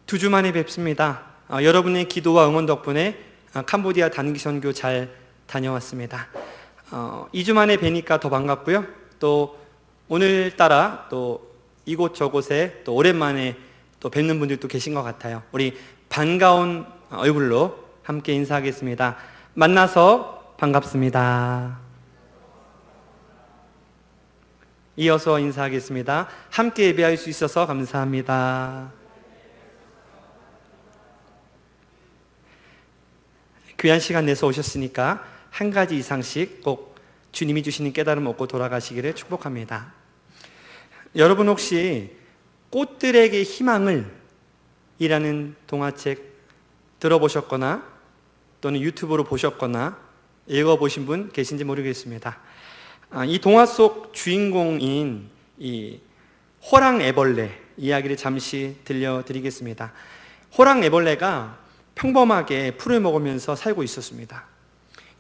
2주 만에 뵙습니다. 여러분의 기도와 응원 덕분에 캄보디아 단기 선교 잘 다녀왔습니다. 2주 만에 뵈니까 더 반갑고요. 또 오늘따라 또 이곳저곳에 또 오랜만에 또 뵙는 분들도 계신 것 같아요. 우리 반가운 얼굴로 함께 인사하겠습니다. 만나서 반갑습니다. 이어서 인사하겠습니다. 함께 예배할 수 있어서 감사합니다. 귀한 시간 내서 오셨으니까 한 가지 이상씩 꼭 주님이 주시는 깨달음 얻고 돌아가시기를 축복합니다. 여러분 혹시 꽃들에게 희망을 이라는 동화책 들어보셨거나 또는 유튜브로 보셨거나 읽어보신 분 계신지 모르겠습니다. 이 동화 속 주인공인 이 호랑애벌레 이야기를 잠시 들려드리겠습니다. 호랑애벌레가 평범하게 풀을 먹으면서 살고 있었습니다.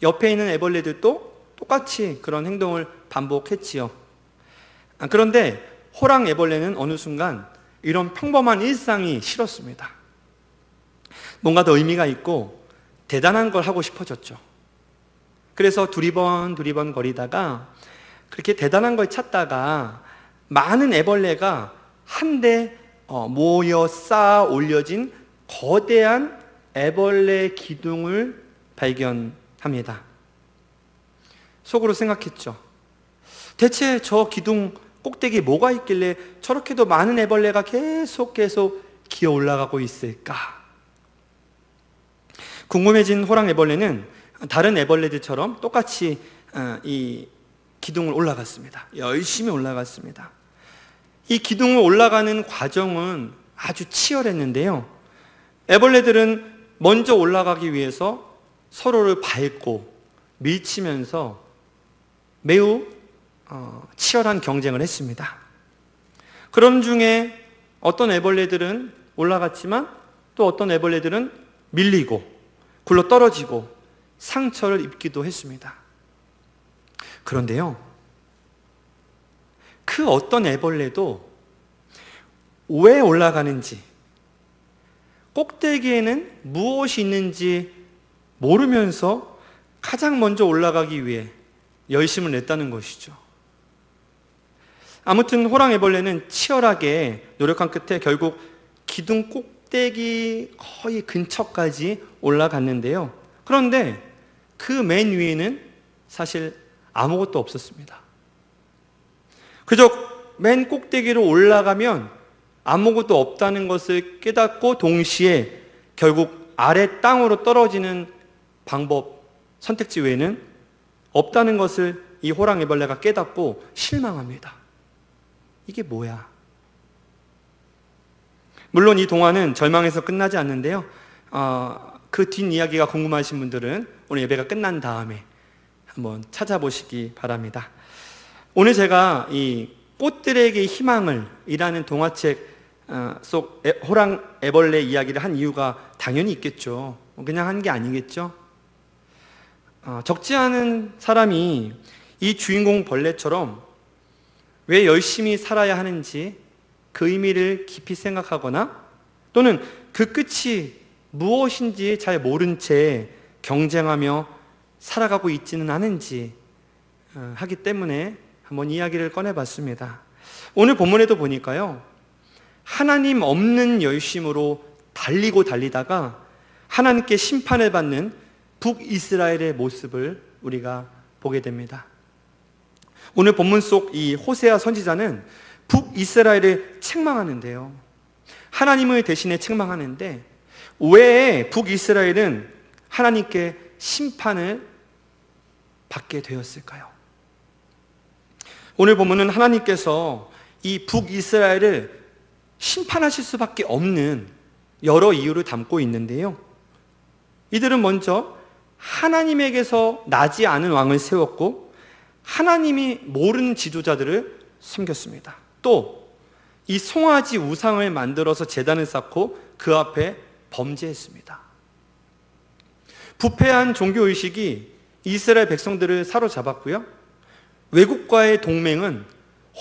옆에 있는 애벌레들도 똑같이 그런 행동을 반복했지요. 그런데 호랑애벌레는 어느 순간 이런 평범한 일상이 싫었습니다. 뭔가 더 의미가 있고 대단한 걸 하고 싶어졌죠. 그래서 두리번 거리다가 그렇게 대단한 걸 찾다가 많은 애벌레가 한데 모여 쌓아 올려진 거대한 애벌레 기둥을 발견합니다. 속으로 생각했죠. 대체 저 기둥 꼭대기에 뭐가 있길래 저렇게도 많은 애벌레가 계속 기어 올라가고 있을까? 궁금해진 호랑애벌레는 다른 애벌레들처럼 똑같이 이 기둥을 올라갔습니다. 열심히 올라갔습니다. 이 기둥을 올라가는 과정은 아주 치열했는데요. 애벌레들은 먼저 올라가기 위해서 서로를 밟고 밀치면서 매우 치열한 경쟁을 했습니다. 그런 중에 어떤 애벌레들은 올라갔지만 또 어떤 애벌레들은 밀리고 굴러 떨어지고 상처를 입기도 했습니다. 그런데요, 그 어떤 애벌레도 왜 올라가는지, 꼭대기에는 무엇이 있는지 모르면서 가장 먼저 올라가기 위해 열심을 냈다는 것이죠. 아무튼 호랑애벌레는 치열하게 노력한 끝에 결국 기둥 꼭대기 거의 근처까지 올라갔는데요. 그런데 그 맨 위에는 사실 아무것도 없었습니다. 그저 맨 꼭대기로 올라가면 아무것도 없다는 것을 깨닫고 동시에 결국 아래 땅으로 떨어지는 방법, 선택지 외에는 없다는 것을 이 호랑이벌레가 깨닫고 실망합니다. 이게 뭐야? 물론 이 동화는 절망에서 끝나지 않는데요. 그 뒷이야기가 궁금하신 분들은 오늘 예배가 끝난 다음에 한번 찾아보시기 바랍니다. 오늘 제가 이 꽃들에게 희망을 이라는 동화책 속 호랑 애벌레 이야기를 한 이유가 당연히 있겠죠. 그냥 한 게 아니겠죠. 적지 않은 사람이 이 주인공 벌레처럼 왜 열심히 살아야 하는지 그 의미를 깊이 생각하거나 또는 그 끝이 무엇인지 잘 모른 채 경쟁하며 살아가고 있지는 않은지 하기 때문에 한번 이야기를 꺼내봤습니다. 오늘 본문에도 보니까요, 하나님 없는 열심으로 달리다가 하나님께 심판을 받는 북이스라엘의 모습을 우리가 보게 됩니다. 오늘 본문 속 이 호세아 선지자는 북이스라엘을 책망하는데요. 하나님을 대신해 책망하는데 왜 북이스라엘은 하나님께 심판을 받게 되었을까요? 오늘 본문은 하나님께서 이 북이스라엘을 심판하실 수밖에 없는 여러 이유를 담고 있는데요. 이들은 먼저 하나님에게서 나지 않은 왕을 세웠고 하나님이 모르는 지도자들을 섬겼습니다. 또 이 송아지 우상을 만들어서 제단을 쌓고 그 앞에 범죄했습니다. 부패한 종교의식이 이스라엘 백성들을 사로잡았고요. 외국과의 동맹은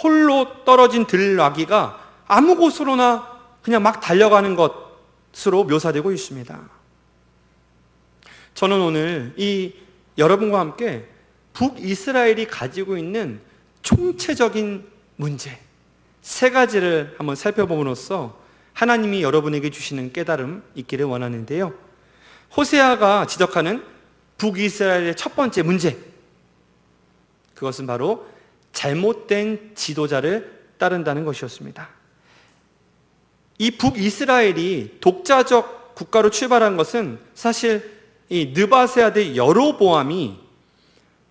홀로 떨어진 들나귀가 아무 곳으로나 그냥 막 달려가는 것 것으로 묘사되고 있습니다. 저는 오늘 여러분과 함께 북이스라엘이 가지고 있는 총체적인 문제 3가지를 한번 살펴봄으로써 하나님이 여러분에게 주시는 깨달음 있기를 원하는데요. 호세아가 지적하는 북이스라엘의 첫 번째 문제, 그것은 바로 잘못된 지도자를 따른다는 것이었습니다. 이 북이스라엘이 독자적 국가로 출발한 것은 사실 이 느바세 아들 여로보암이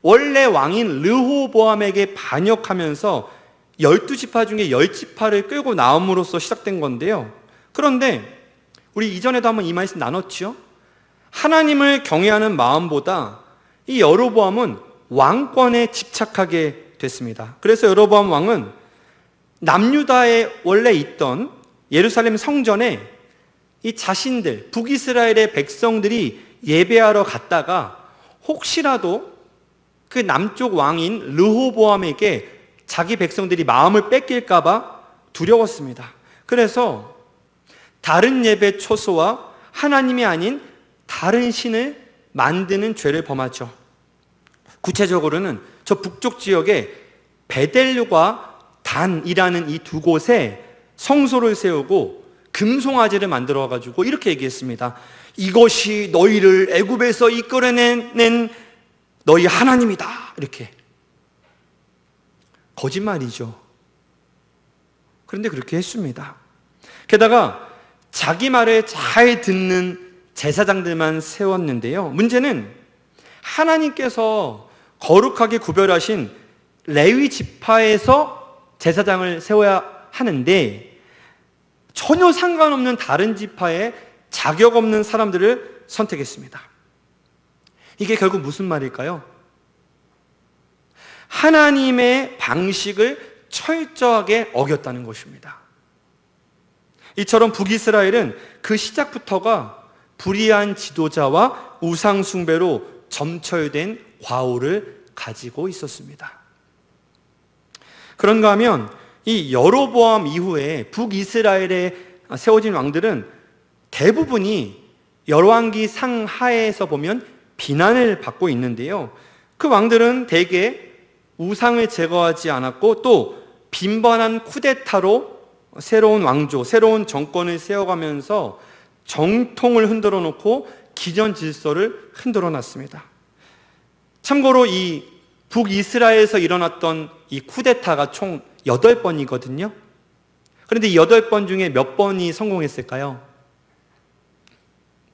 원래 왕인 르호보암에게 반역하면서 12지파 중에 10지파를 끌고 나옴으로써 시작된 건데요. 그런데 우리 이전에도 한번 이 말씀 나눴죠. 하나님을 경외하는 마음보다 이 여로보암은 왕권에 집착하게 됐습니다. 그래서 여로보암 왕은 남유다에 원래 있던 예루살렘 성전에 이 자신들 북이스라엘의 백성들이 예배하러 갔다가 혹시라도 그 남쪽 왕인 르호보암에게 자기 백성들이 마음을 뺏길까 봐 두려웠습니다. 그래서 다른 예배 초소와 하나님이 아닌 다른 신을 만드는 죄를 범하죠. 구체적으로는 저 북쪽 지역에 베델과 단이라는 이 2곳에 성소를 세우고 금송아지를 만들어가지고 이렇게 얘기했습니다. 이것이 너희를 애굽에서 이끌어낸 너희 하나님이다. 이렇게. 거짓말이죠. 그런데 그렇게 했습니다. 게다가 자기 말을 잘 듣는 제사장들만 세웠는데요. 문제는 하나님께서 거룩하게 구별하신 레위 지파에서 제사장을 세워야 하는데 전혀 상관없는 다른 지파에 자격 없는 사람들을 선택했습니다. 이게 결국 무슨 말일까요? 하나님의 방식을 철저하게 어겼다는 것입니다. 이처럼 북이스라엘은 그 시작부터가 불의한 지도자와 우상 숭배로 점철된 과오를 가지고 있었습니다. 그런가 하면 이 여로보암 이후에 북이스라엘에 세워진 왕들은 대부분이 열왕기 상하에서 보면 비난을 받고 있는데요. 그 왕들은 대개 우상을 제거하지 않았고 또 빈번한 쿠데타로 새로운 왕조, 새로운 정권을 세워가면서 정통을 흔들어 놓고 기존 질서를 흔들어 놨습니다. 참고로 이 북이스라엘에서 일어났던 이 쿠데타가 총 8번이거든요. 그런데 이 8번 중에 몇 번이 성공했을까요?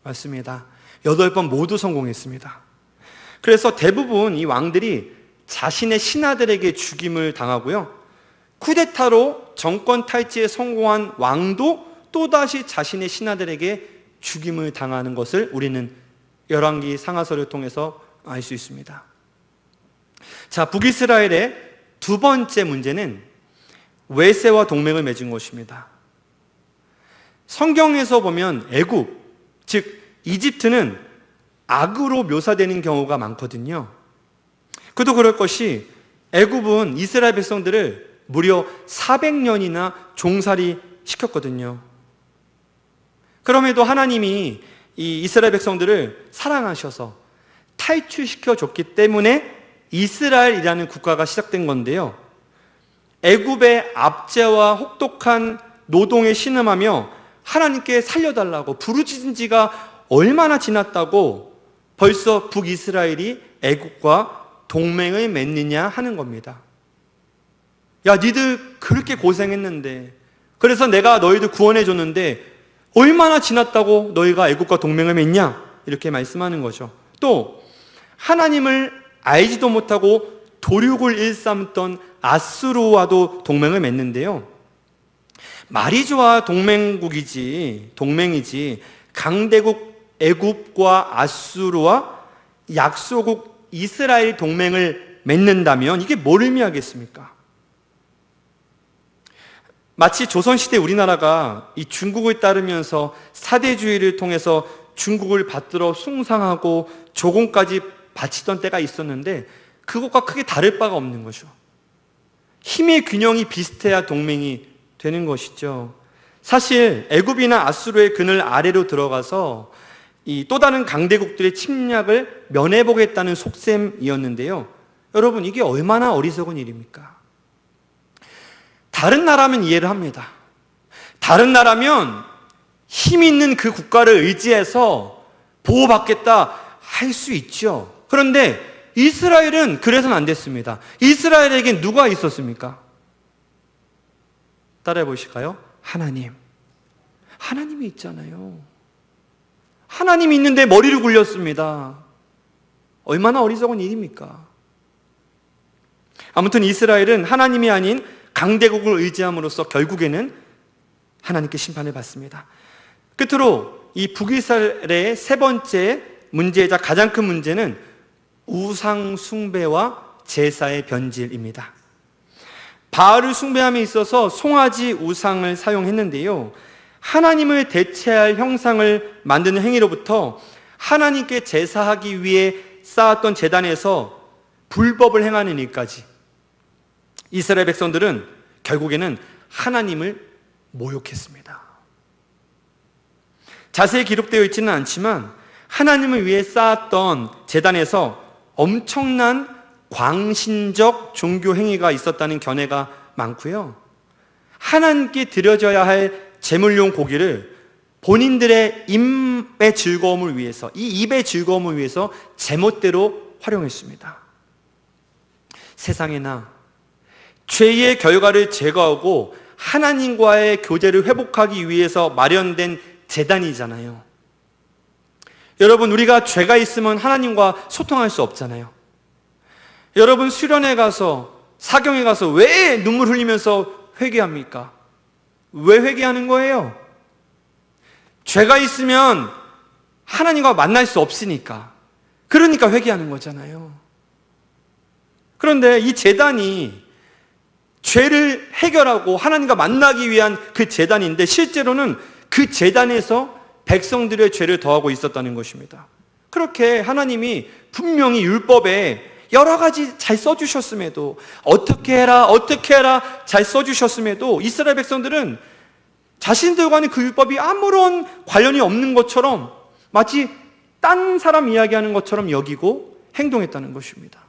맞습니다. 8번 모두 성공했습니다. 그래서 대부분 이 왕들이 자신의 신하들에게 죽임을 당하고요. 쿠데타로 정권 탈취에 성공한 왕도 또다시 자신의 신하들에게 죽임을 당하는 것을 우리는 열왕기 상하서를 통해서 알 수 있습니다. 자, 북이스라엘의 2번째 문제는 외세와 동맹을 맺은 것입니다. 성경에서 보면 애굽, 즉 이집트는 악으로 묘사되는 경우가 많거든요. 그도 그럴 것이 애굽은 이스라엘 백성들을 무려 400년이나 종살이 시켰거든요. 그럼에도 하나님이 이 이스라엘 백성들을 사랑하셔서 탈출시켜 줬기 때문에 이스라엘이라는 국가가 시작된 건데요. 애굽의 압제와 혹독한 노동에 신음하며 하나님께 살려달라고 부르짖은 지가 얼마나 지났다고 벌써 북이스라엘이 애굽과 동맹을 맺느냐 하는 겁니다. 야, 니들 그렇게 고생했는데, 그래서 내가 너희들 구원해 줬는데 얼마나 지났다고 너희가 애굽과 동맹을 맺냐? 이렇게 말씀하는 거죠. 또 하나님을 알지도 못하고 도륙을 일삼던 아수르와도 동맹을 맺는데요. 말이 좋아 동맹이지 강대국 애굽과 아수르와 약소국 이스라엘 동맹을 맺는다면 이게 뭘 의미하겠습니까? 마치 조선시대 우리나라가 이 중국을 따르면서 사대주의를 통해서 중국을 받들어 숭상하고 조공까지 바치던 때가 있었는데 그것과 크게 다를 바가 없는 거죠. 힘의 균형이 비슷해야 동맹이 되는 것이죠. 사실 애굽이나 아수르의 그늘 아래로 들어가서 이 또 다른 강대국들의 침략을 면해보겠다는 속셈이었는데요. 여러분, 이게 얼마나 어리석은 일입니까? 다른 나라면 이해를 합니다. 다른 나라면 힘 있는 그 국가를 의지해서 보호받겠다 할 수 있죠. 그런데 이스라엘은 그래서는 안 됐습니다. 이스라엘에겐 누가 있었습니까? 따라해 보실까요? 하나님. 하나님이 있잖아요. 하나님이 있는데 머리를 굴렸습니다. 얼마나 어리석은 일입니까? 아무튼 이스라엘은 하나님이 아닌 강대국을 의지함으로써 결국에는 하나님께 심판을 받습니다. 끝으로 이 북이스라엘의 세 번째 문제이자 가장 큰 문제는 우상 숭배와 제사의 변질입니다. 바알을 숭배함에 있어서 송아지 우상을 사용했는데요, 하나님을 대체할 형상을 만드는 행위로부터 하나님께 제사하기 위해 쌓았던 제단에서 불법을 행하는 일까지 이스라엘 백성들은 결국에는 하나님을 모욕했습니다. 자세히 기록되어 있지는 않지만 하나님을 위해 쌓았던 제단에서 엄청난 광신적 종교 행위가 있었다는 견해가 많고요, 하나님께 드려져야 할 제물용 고기를 본인들의 입의 즐거움을 위해서, 이 입의 즐거움을 위해서 제멋대로 활용했습니다. 세상에나 죄의 결과를 제거하고 하나님과의 교제를 회복하기 위해서 마련된 제단이잖아요. 여러분, 우리가 죄가 있으면 하나님과 소통할 수 없잖아요. 여러분, 수련회 가서, 사경에 가서 왜 눈물 흘리면서 회개합니까? 왜 회개하는 거예요? 죄가 있으면 하나님과 만날 수 없으니까. 그러니까 회개하는 거잖아요. 그런데 이 제단이 죄를 해결하고 하나님과 만나기 위한 그 제단인데, 실제로는 그 제단에서 백성들의 죄를 더하고 있었다는 것입니다. 그렇게 하나님이 분명히 율법에 여러 가지 잘 써주셨음에도, 어떻게 해라 잘 써주셨음에도 이스라엘 백성들은 자신들과는 그 율법이 아무런 관련이 없는 것처럼, 마치 딴 사람 이야기하는 것처럼 여기고 행동했다는 것입니다.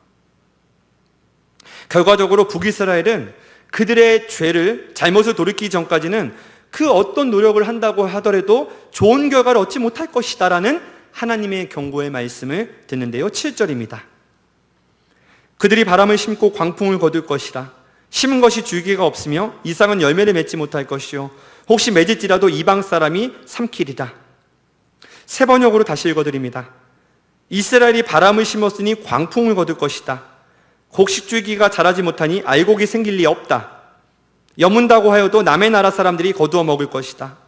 결과적으로 북이스라엘은 그들의 죄를, 잘못을 돌이키기 전까지는 그 어떤 노력을 한다고 하더라도 좋은 결과를 얻지 못할 것이다 라는 하나님의 경고의 말씀을 듣는데요, 7절입니다. 그들이 바람을 심고 광풍을 거둘 것이라. 심은 것이 줄기가 없으며 이삭은 열매를 맺지 못할 것이요 혹시 맺을지라도 이방 사람이 삼키리라. 세 번역으로 다시 읽어드립니다. 이스라엘이 바람을 심었으니 광풍을 거둘 것이다. 곡식줄기가 자라지 못하니 알곡이 생길 리 없다. 여문다고 하여도 남의 나라 사람들이 거두어 먹을 것이다.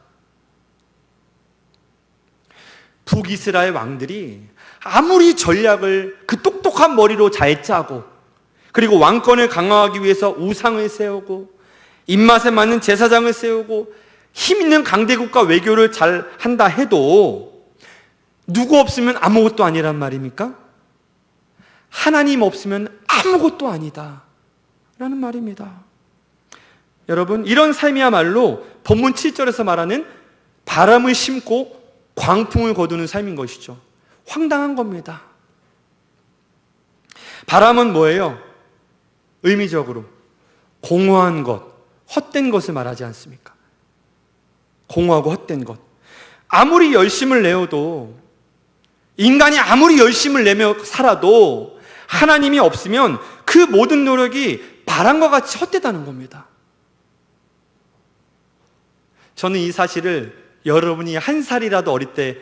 북이스라엘 왕들이 아무리 전략을 그 똑똑한 머리로 잘 짜고, 그리고 왕권을 강화하기 위해서 우상을 세우고, 입맛에 맞는 제사장을 세우고, 힘 있는 강대국과 외교를 잘 한다 해도 누구 없으면 아무것도 아니란 말입니까? 하나님 없으면 아무것도 아니다 라는 말입니다. 여러분, 이런 삶이야말로 본문 7절에서 말하는 바람을 심고 광풍을 거두는 삶인 것이죠. 황당한 겁니다. 바람은 뭐예요? 의미적으로 공허한 것, 헛된 것을 말하지 않습니까? 공허하고 헛된 것. 아무리 열심을 내어도, 인간이 아무리 열심을 내며 살아도 하나님이 없으면 그 모든 노력이 바람과 같이 헛되다는 겁니다. 저는 이 사실을 여러분이 한 살이라도 어릴 때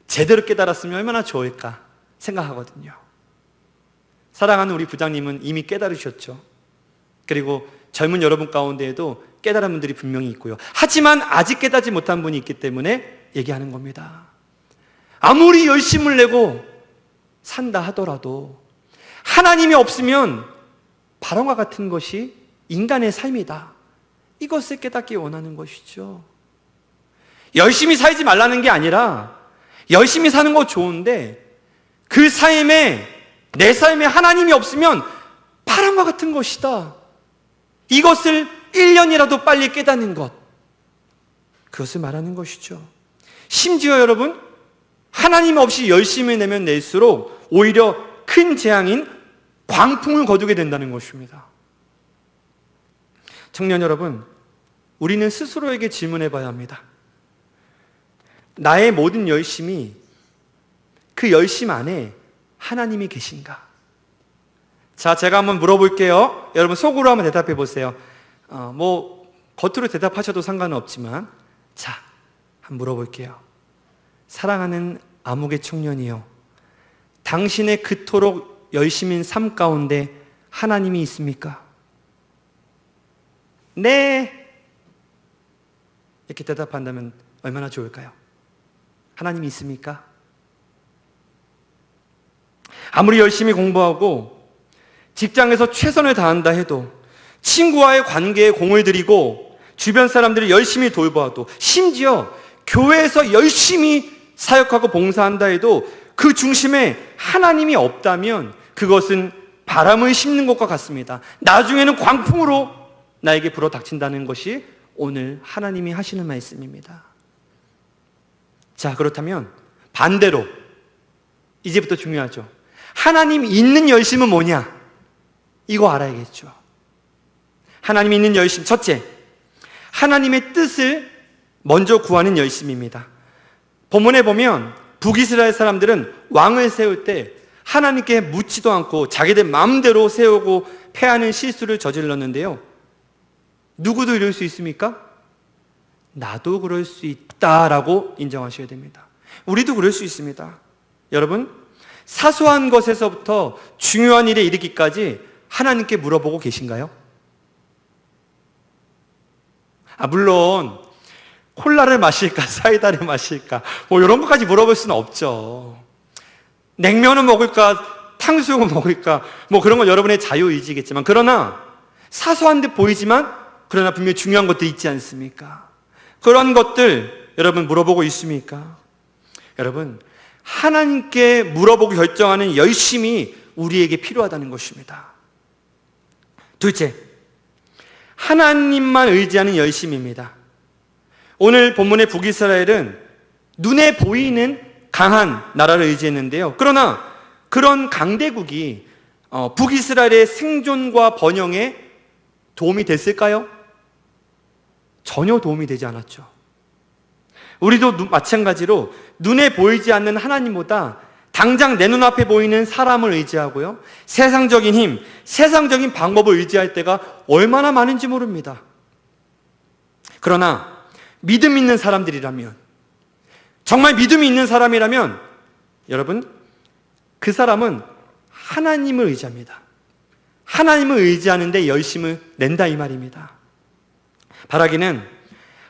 제대로 깨달았으면 얼마나 좋을까 생각하거든요. 사랑하는 우리 부장님은 이미 깨달으셨죠. 그리고 젊은 여러분 가운데에도 깨달은 분들이 분명히 있고요. 하지만 아직 깨닫지 못한 분이 있기 때문에 얘기하는 겁니다. 아무리 열심을 내고 산다 하더라도 하나님이 없으면 바람과 같은 것이 인간의 삶이다. 이것을 깨닫기 원하는 것이죠. 열심히 살지 말라는 게 아니라, 열심히 사는 거 좋은데 그 삶에, 내 삶에 하나님이 없으면 바람과 같은 것이다. 이것을 1년이라도 빨리 깨닫는 것, 그것을 말하는 것이죠. 심지어 여러분, 하나님 없이 열심히 내면 낼수록 오히려 큰 재앙인 광풍을 거두게 된다는 것입니다. 청년 여러분, 우리는 스스로에게 질문해 봐야 합니다. 나의 모든 열심이, 그 열심 안에 하나님이 계신가? 자, 제가 한번 물어볼게요. 여러분 속으로 한번 대답해 보세요. 겉으로 대답하셔도 상관은 없지만, 자, 한번 물어볼게요. 사랑하는 아무개 청년이요, 당신의 그토록 열심인 삶 가운데 하나님이 있습니까? 네, 이렇게 대답한다면 얼마나 좋을까요? 하나님이 있습니까? 아무리 열심히 공부하고 직장에서 최선을 다한다 해도, 친구와의 관계에 공을 들이고 주변 사람들을 열심히 돌보아도, 심지어 교회에서 열심히 사역하고 봉사한다 해도 그 중심에 하나님이 없다면 그것은 바람을 씹는 것과 같습니다. 나중에는 광풍으로 나에게 불어닥친다는 것이 오늘 하나님이 하시는 말씀입니다. 자, 그렇다면 반대로 이제부터 중요하죠. 하나님 있는 열심은 뭐냐? 이거 알아야겠죠. 하나님 있는 열심, 첫째, 하나님의 뜻을 먼저 구하는 열심입니다. 본문에 보면 북이스라엘 사람들은 왕을 세울 때 하나님께 묻지도 않고 자기들 마음대로 세우고 패하는 실수를 저질렀는데요, 누구도 이럴 수 있습니까? 나도 그럴 수 있다라고 인정하셔야 됩니다. 우리도 그럴 수 있습니다. 여러분, 사소한 것에서부터 중요한 일에 이르기까지 하나님께 물어보고 계신가요? 물론 콜라를 마실까 사이다를 마실까 이런 것까지 물어볼 수는 없죠. 냉면을 먹을까 탕수육을 먹을까 그런 건 여러분의 자유의지겠지만, 그러나 사소한 듯 보이지만 그러나 분명히 중요한 것도 있지 않습니까? 그런 것들 여러분 물어보고 있습니까? 여러분, 하나님께 물어보고 결정하는 열심이 우리에게 필요하다는 것입니다. 둘째, 하나님만 의지하는 열심입니다. 오늘 본문의 북이스라엘은 눈에 보이는 강한 나라를 의지했는데요, 그러나 그런 강대국이 북이스라엘의 생존과 번영에 도움이 됐을까요? 전혀 도움이 되지 않았죠. 우리도 마찬가지로 눈에 보이지 않는 하나님보다 당장 내 눈앞에 보이는 사람을 의지하고요, 세상적인 힘, 세상적인 방법을 의지할 때가 얼마나 많은지 모릅니다. 그러나 믿음 있는 사람들이라면, 정말 믿음이 있는 사람이라면 여러분, 그 사람은 하나님을 의지합니다. 하나님을 의지하는데 열심을 낸다 이 말입니다. 바라기는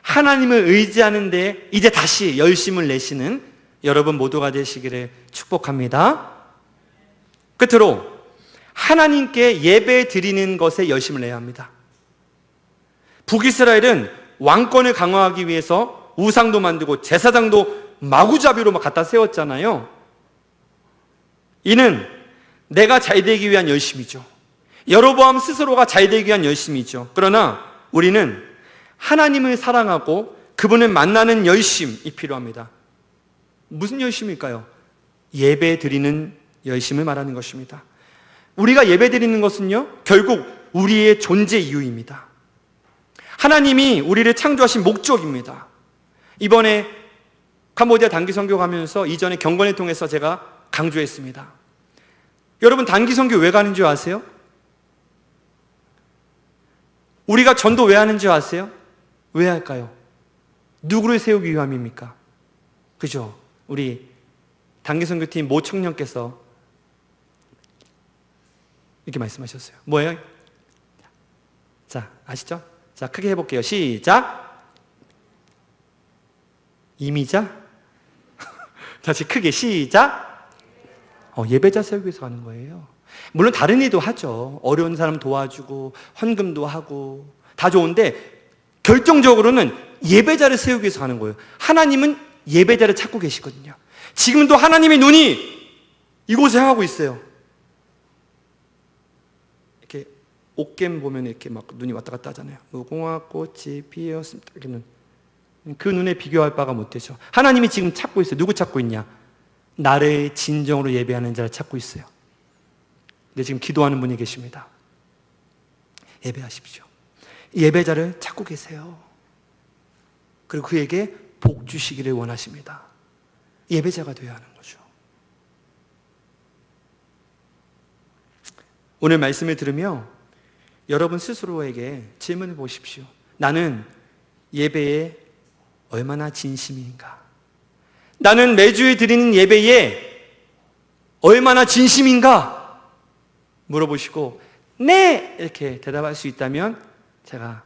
하나님을 의지하는데 이제 다시 열심을 내시는 여러분 모두가 되시기를 축복합니다. 끝으로 하나님께 예배 드리는 것에 열심을 내야 합니다. 북이스라엘은 왕권을 강화하기 위해서 우상도 만들고 제사장도 마구잡이로 갖다 세웠잖아요. 이는 내가 잘되기 위한 열심이죠. 여로보암 스스로가 잘되기 위한 열심이죠. 그러나 우리는 하나님을 사랑하고 그분을 만나는 열심이 필요합니다. 무슨 열심일까요? 예배 드리는 열심을 말하는 것입니다. 우리가 예배 드리는 것은요, 결국 우리의 존재 이유입니다. 하나님이 우리를 창조하신 목적입니다. 이번에 캄보디아 단기 선교 가면서 이전에 경건을 통해서 제가 강조했습니다. 여러분, 단기 선교 왜 가는 줄 아세요? 우리가 전도 왜 하는 줄 아세요? 왜 할까요? 누구를 세우기 위함입니까? 그죠? 우리 단기 선교팀 모 청년께서 이렇게 말씀하셨어요. 뭐예요? 자, 아시죠? 자, 크게 해볼게요. 시작. 이미자. 다시 크게 시작. 예배자 세우기 위해서 하는 거예요. 물론 다른 일도 하죠. 어려운 사람 도와주고 헌금도 하고 다 좋은데 결정적으로는 예배자를 세우기 위해서 하는 거예요. 하나님은 예배자를 찾고 계시거든요. 지금도 하나님의 눈이 이곳에 향하고 있어요. 이렇게 옥겜 보면 이렇게 막 눈이 왔다 갔다 하잖아요. 무궁화 꽃이 피었습니다. 이렇게는 그 눈에 비교할 바가 못 되죠. 하나님이 지금 찾고 있어요. 누구 찾고 있냐? 나를 진정으로 예배하는 자를 찾고 있어요. 근데 지금 기도하는 분이 계십니다. 예배하십시오. 예배자를 찾고 계세요. 그리고 그에게 복 주시기를 원하십니다. 예배자가 되어야 하는 거죠. 오늘 말씀을 들으며 여러분 스스로에게 질문해 보십시오. 나는 예배에 얼마나 진심인가? 나는 매주에 드리는 예배에 얼마나 진심인가? 물어보시고 네! 이렇게 대답할 수 있다면 제가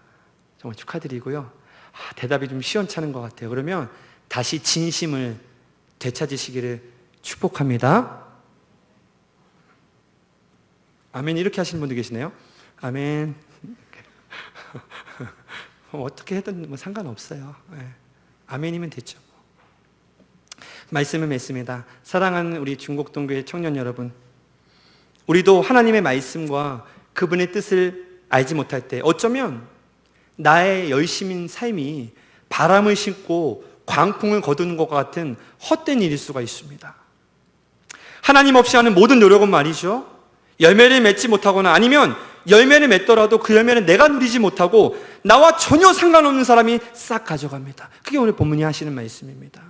정말 축하드리고요. 대답이 좀 시원찮은 것 같아요. 그러면 다시 진심을 되찾으시기를 축복합니다. 아멘. 이렇게 하시는 분도 계시네요. 아멘. 어떻게 해도 상관없어요. 아멘이면 됐죠. 말씀을 맺습니다. 사랑하는 우리 중곡동교회 청년 여러분, 우리도 하나님의 말씀과 그분의 뜻을 알지 못할 때 어쩌면 나의 열심인 삶이 바람을 싣고 광풍을 거두는 것과 같은 헛된 일일 수가 있습니다. 하나님 없이 하는 모든 노력은 말이죠, 열매를 맺지 못하거나 아니면 열매를 맺더라도 그 열매는 내가 누리지 못하고 나와 전혀 상관없는 사람이 싹 가져갑니다. 그게 오늘 본문이 하시는 말씀입니다.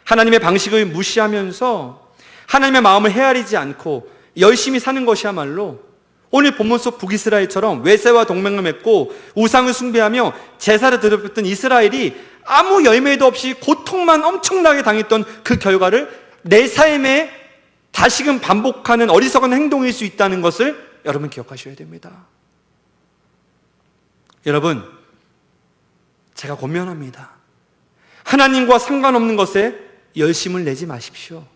하나님의 방식을 무시하면서 하나님의 마음을 헤아리지 않고 열심히 사는 것이야말로 오늘 본문 속 북이스라엘처럼 외세와 동맹을 맺고 우상을 숭배하며 제사를 드렸던 이스라엘이 아무 열매도 없이 고통만 엄청나게 당했던 그 결과를 내 삶에 다시금 반복하는 어리석은 행동일 수 있다는 것을 여러분 기억하셔야 됩니다. 여러분, 제가 권면합니다. 하나님과 상관없는 것에 열심을 내지 마십시오.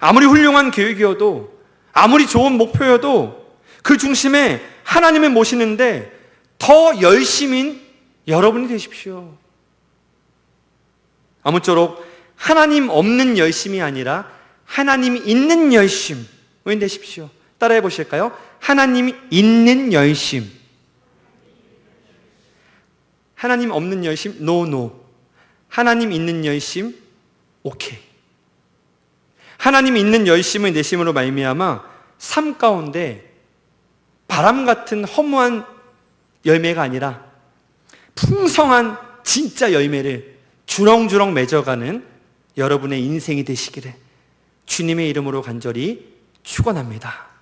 아무리 훌륭한 계획이어도, 아무리 좋은 목표여도 그 중심에 하나님을 모시는데 더 열심인 여러분이 되십시오. 아무쪼록 하나님 없는 열심이 아니라 하나님 있는 열심을 내십시오. 따라해 보실까요? 하나님 있는 열심. 하나님 없는 열심, no. 하나님 있는 열심, 오케이. 하나님 있는 열심을 내심으로 말미암아 삶 가운데 바람 같은 허무한 열매가 아니라 풍성한 진짜 열매를 주렁주렁 맺어가는 여러분의 인생이 되시기를 주님의 이름으로 간절히 축원합니다.